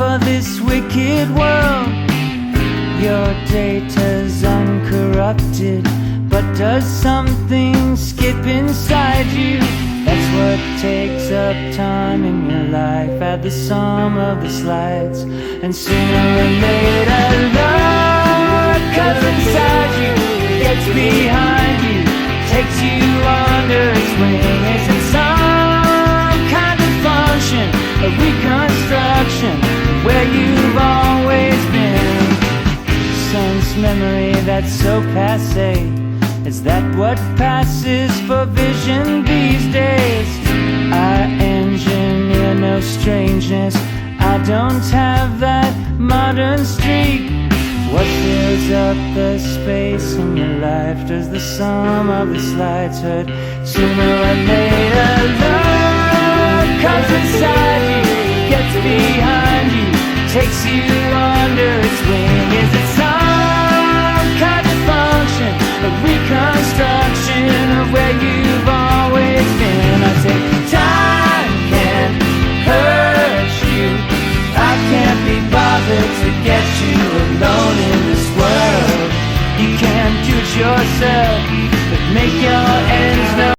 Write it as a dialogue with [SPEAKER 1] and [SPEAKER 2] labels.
[SPEAKER 1] for this wicked world. Your data's uncorrupted, but does something skip inside you? That's what takes up time in your life. Add the sum of the slides, and sooner or later love comes inside you, gets behind you, takes you under its wing. Is it some kind of function of reconstruction where you've always been? Sense memory that's so passé, is that what passes for vision these days? I engineer no strangeness, I don't have that modern streak. What fills up the space in your life? Does the sum of the slides hurt? Sooner or later, love